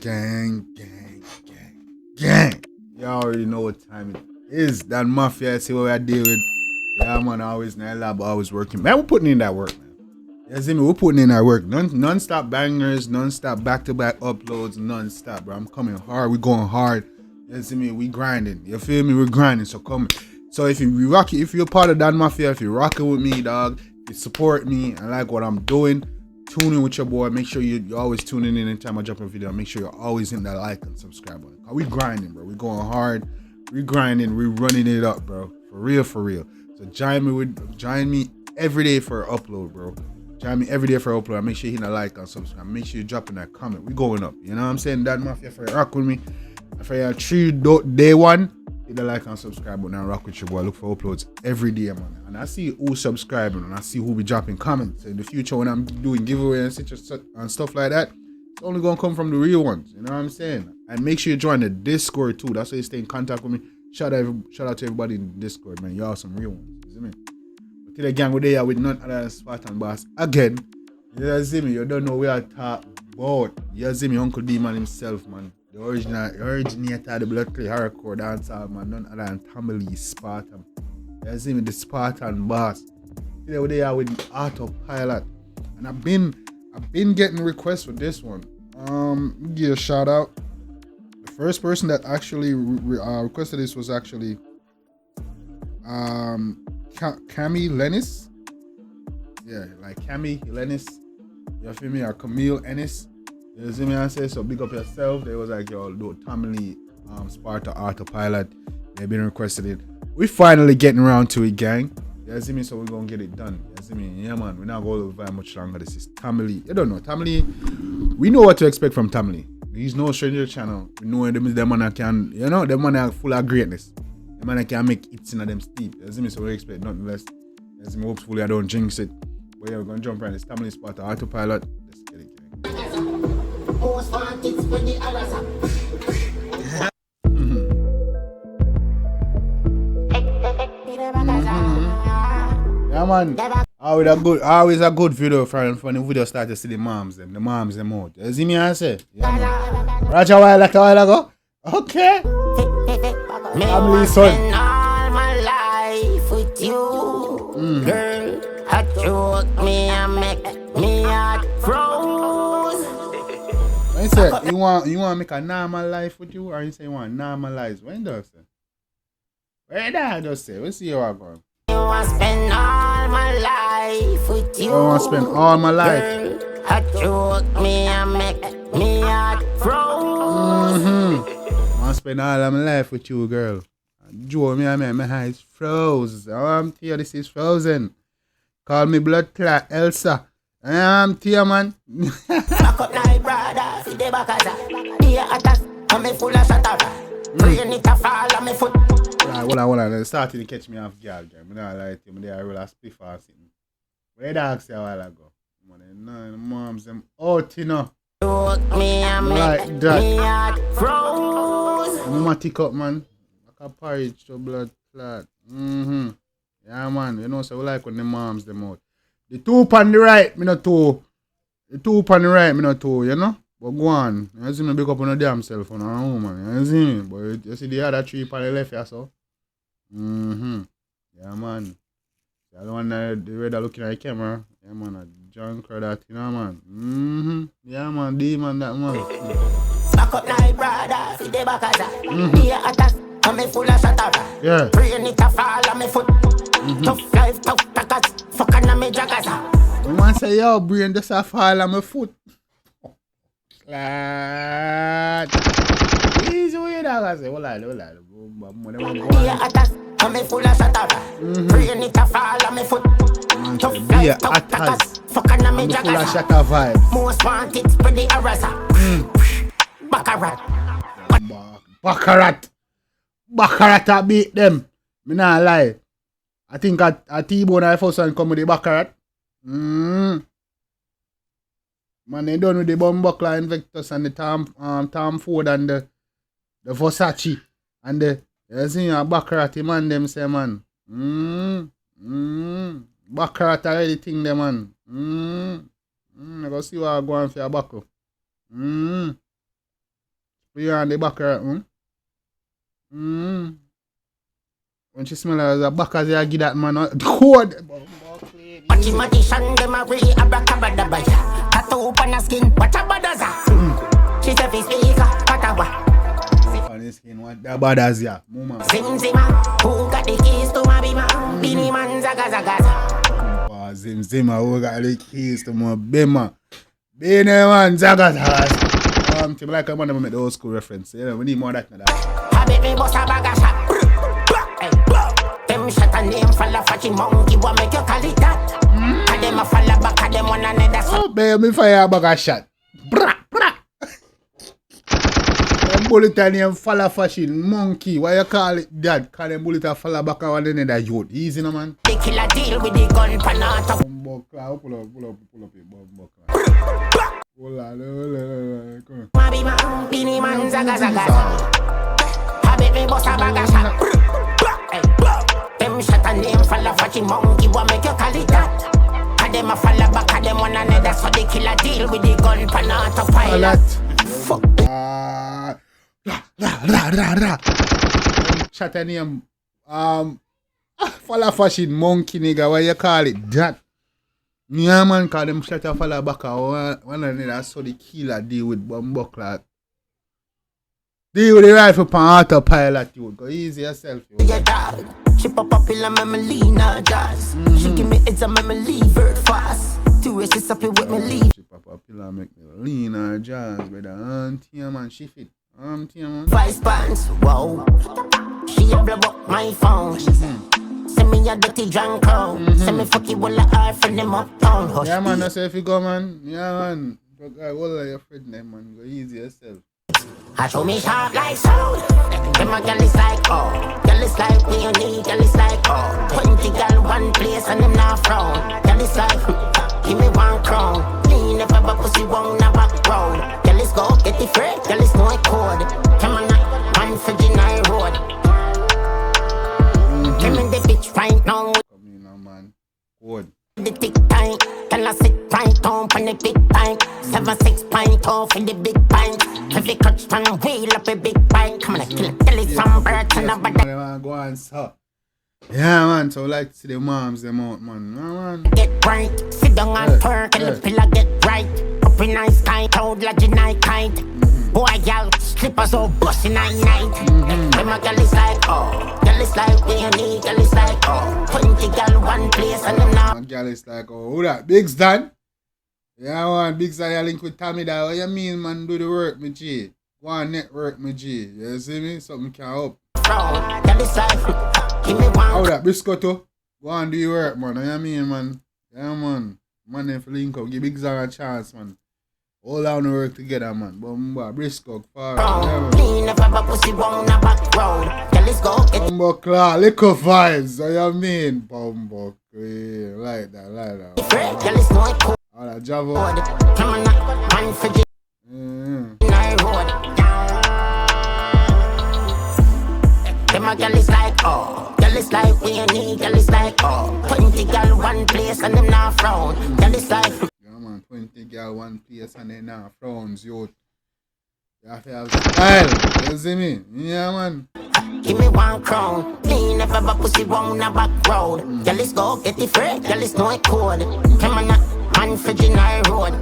Gang, gang, gang, gang. You already know what time it is. That mafia, see what I deal with. Yeah, man, always in that lab, always working. Man, we're putting in that work, man. You see me? We're putting in that work. Non-stop bangers, non-stop back-to-back uploads, non-stop, bro. I'm coming hard. We going hard. You see me? We grinding. You feel me? We're grinding. So come. So if you rock it, if you're part of that mafia, if you're rocking with me, dog, you support me and like what I'm doing, tune in with your boy. Make sure you're always tuning in anytime I drop a video. Make sure you're always hitting that like and subscribe button. We grinding, bro. We going hard. We grinding. We running it up, bro. For real, for real. So join me every day for an upload, bro. Join me every day for an upload. Make sure you hit that like and subscribe. Make sure you're dropping that comment. We going up. You know what I'm saying? That mafia, if you rock with me, if you are day one, hit the like and subscribe button and rock with your boy. Look for uploads every day, man. And I see who's subscribing and I see who be dropping comments. In the future, when I'm doing giveaways and stuff like that, it's only gonna come from the real ones. You know what I'm saying? And make sure you join the Discord too. That's why you stay in contact with me. Shout out to everybody in the Discord, man. Y'all some real ones. You see me? But to the gang, we're there with none other than Sparta and Boss again. You see me? You don't know where I talk about. You see me? Uncle D man himself, man. The originator of the blood clay hardcore dancer, man, none other than Tamale Sparta. You see me, the Spartan boss. Today we are with Autopilot, and I've been getting requests for this one. Give a shout out. The first person that actually requested this was actually Cami Lennis. Yeah, like Cami Lennis. You feel me? Or Camille Ennis. You see me? I say so. Big up yourself. They was like, yo, do Tamale, Sparta, Autopilot. They've been requested it. We finally getting around to it, gang. You see me? So we're gonna get it done. You see me? Yeah, man. We're not going to very much longer. This is Tamale. You don't know Tamale. We know what to expect from Tamale. He's no stranger channel. We know them man can, you know, them man are full of greatness. Them man can make hits in them steep. You see me? So we expect nothing less. You see me? Hopefully I don't jinx it. But yeah, we're gonna jump right in this Tamale, Sparta, Autopilot. Let's get it, gang. Most wanted when the Arasa. Yeah, man. Always a good video from the video start to see the moms them out. You see me I say? Yeah, man. Roger a while ago? Okay. Family son. All my life with you. Girl, I choke me and make me heart froze. When you say you want to make a normal life with you, or you say you want to normalize? When does say? When that just say? Let's see how I go. I want to spend all my life with you. I want to spend all my life. Girl, I choke me and make me heart froze. I want to spend all of my life with you, girl. Joe me and make my eyes froze. I want to hear this is frozen. Call me blood clot Elsa. I'm tear man. Back up night, brother. See the back of that. Be a attack. I'm full of shatter. Brain it a fall on my foot. Hold on. They started to catch me off guard, guy. I'm not lying to you. I roll a spliff or something. Where the ask you a while ago? Man, the moms them out, you know. Like that. Mama tick up, man. Like a porridge to blood clot. Yeah, man. You know, so we like when the moms them out. The two on the right, me not two. The two on the right, me not two, you know? But go on. You see me big up on the damn cell phone, man. You see me? But you see the other three on the left, yeah, so? Yeah, man. The one the red looking at the camera. Yeah, man. A junk or that, you know, man. Yeah, man. D-man, that man. Back up night, brother. See the back of that. Be a attack. I'm full of shatter. Yeah. Brain it a fall on my foot. Tough life, tough packers. Fucking on me jackers. When man say, yo, brain just a fall on my foot. Lad. Easy way that I say, hold on. I'm full of shatter. Brain it a fall on my foot. Tough life, tough packers. Fucking on me jackers. Full of shatter vibes. Most wanted, spread the arasa. Baccarat I beat them. Me nah lie. I think a T-Bone I first one come with the Baccarat. Man, they done with the Bumbuckler Invictus and the Tom Ford and the Versace and the you see a Baccarat man them say man. Baccarat already think them man. I go see what I go on for a buckle. You on the back her, When she smell her as a back as you give that man a code. Mathematician, them a really abracadabra. Tattoo on her skin, what a badaza. She said fi speaker, patawa. On the skin, what the badass ya? Mama. Zim zima, who got the keys to my bima? Bini man zaga zaga. Zim zima, who got the keys to my bima? Bini man zaga zaga. To like I'm gonna make the old school reference. You know, we need more of that than that. Habit me boss a bag of shot. Them shot and them fall off a monkey. What make you call it that? And them a fall back and them one another. Oh, baby, me fire a bag of shot. Bra, bra. Them bullet and them fall off a monkey. Why you call it that? Call them bullet and fall back and one another youth. Easy no man. The killer deal with the gun panata. Pull up it, Bumbuckler. Hold on. Come on. Mabima, bini man zaga zaga. Habit me boss a bag of shot. Them shot and them fall off a monkey. What make you call it that? And them a fall back and them one another. So the killer deal with the gun pan Autopilot. Fuck. Shot and them fall off a monkey nigga. Why you call it that? Yeah man, call them shot a fall back and one another. So the killer deal with Bumbuckler. Deal with the rifle pan Autopilot, you go easy yourself. Yeah, dog. She pop up in a Melina jazz. She give me it's a leave very fast. 2 ways she's happy with me leave. She pop up and make me lean her jazz with her auntie man. She fit auntie man. 5 pants, whoa. She a blow up my phone. Send me a dirty drunk crow. Send me fuck you all the eye from them uptown. Hush yeah man, that's if you go man. Yeah man. All of your friends them man. Go easy yourself. I show me sharp like sound. Them a girl is like oh. Girl is like me and me. Girl is like oh. 20 girl one place and them not frown. Girl is like give me 1 crown. Me never but pussy won't never road. Girl is go get the free. Girl is no code. Come on man for Genai road. Come in the bitch right now. Come in now man. Code. The tick time. Girl I sit right on the big pint. 7-6 pint off in the big pint. Every clutch turn wheel up a big bike. Come on, I kill it some birds and a bad. Go on, so. Yeah, man. So, like to see the moms, them out, man. Yeah, man. Get right, sit down and twerk, and the pillar get right. Up in nice kind, cloud like a night kind. Boy, y'all, slippers all busting night. Then my girl is like, oh. Girl is like, we need, girl is like, oh. 20 girl, one place, and them now. My girl is like, oh, who that? Big Stan? Yeah, man, Big Stan, you link with Tommy that. What you mean, man? Do the work, my G. Go on network, my G. You see me? Something can help. How that? Briscoe too? Go on do your work, man. What you mean, man? Yeah, man. Man, if you link up, give Big Stan a chance, man. All down the work together, man. Bumba, Briscoe, far. Bumba, Clark, liquor vibes. What you mean? Bumba, like that. All that Java. Them a girl is like, oh. Girl is like, we need, girl is like, oh. 20 girl, one place, and them not frown. Girl is like, yeah, man, 20 girl, one place, and them not frowns, yo. You have to have style. You see me? Yeah, man. Give me 1 crown. Me never but pussy round a back road. Girl is go get the free, girl is no code. Come on, man, for Genai road.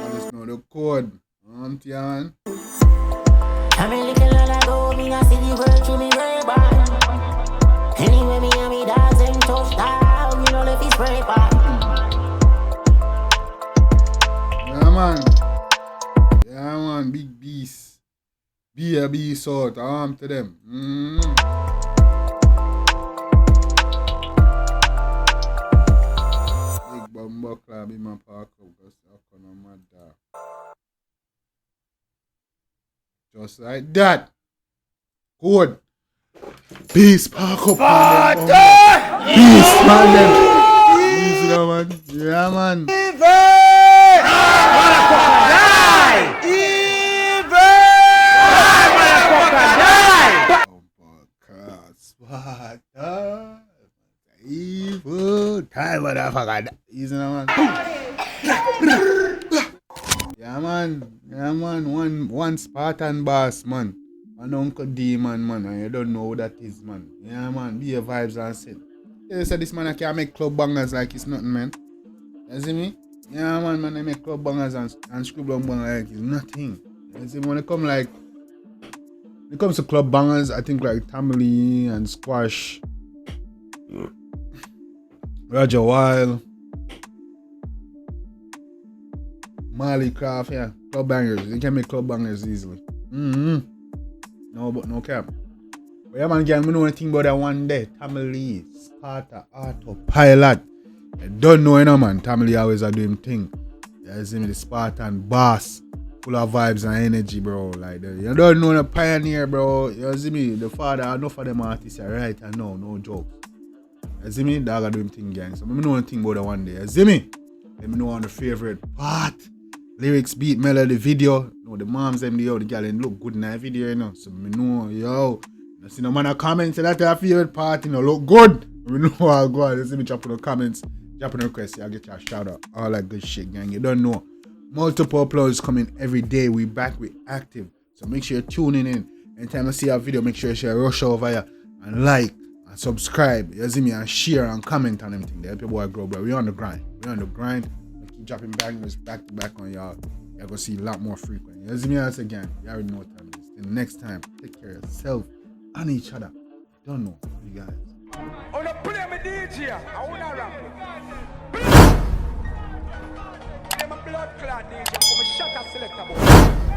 Girl is know the code. Auntie, man. I'm a little while ago, me not see the world through me ray-ban. Anyway, me and me dogs ain't touched down. You know if it's spray-ban. Yeah, man. Yeah, man. Big beast. Be a beast out. Arm to them. Big Bumbuckler be my park up. Because I can't mad dog. Just like that. Good. Peace, park up. Sparta! Peace, man. Easy now, man. Yeah, man. Sparta. Evil. Time, motherfucker. Easy now, man. Yeah, man. Yeah, man. One Spartan boss, man. One Uncle D, man. And you don't know who that is, man. Yeah, man. Be your vibes and sit. You say this man I can make club bangers like it's nothing, man. You see me? Yeah, man. I make club bangers and screw bang bangers like it's nothing. You see me? When it comes to club bangers, I think like Tamale and Squash, Roger Wild, Marley Craft, yeah, club bangers. You can make club bangers easily. No, but no cap. But yeah, man, again, we know anything about that one day. Tamale, Sparta, Autopilot. I don't know, you know, man. Tamale always a doing thing. You see me, the Spartan boss. Full of vibes and energy, bro. Like, you don't know the pioneer, bro. You see me, the father, enough of them artists are right and no jokes. You see me, dog are doing thing, gang. So, let me know anything about that one day. You see me? Let me know on the favorite part. Lyrics, beat, melody, video. No, the moms, them, the girl, they look good in that video, you know. So, me know, yo. You see no man a comment, say that your favorite part, you know, look good. Me know I'll go on. You see me, drop in the comments, drop in the request, I'll get you a shout out. All that good shit, gang. You don't know. Multiple uploads coming every day. We back, we active. So make sure you're tuning in. Anytime I see a video, make sure you rush over here and like and subscribe. You see me, and share and comment on everything. They help your boy grow, bro. We on the grind. We keep dropping bangers back to back on y'all. You're gonna see a lot more frequent. You see me once again. You already know what time it is. Till next time, take care of yourself and each other. Don't know you guys. On the play me DJ, I wanna rap. I'm a blood clot DJ, I'm a shot selector boy.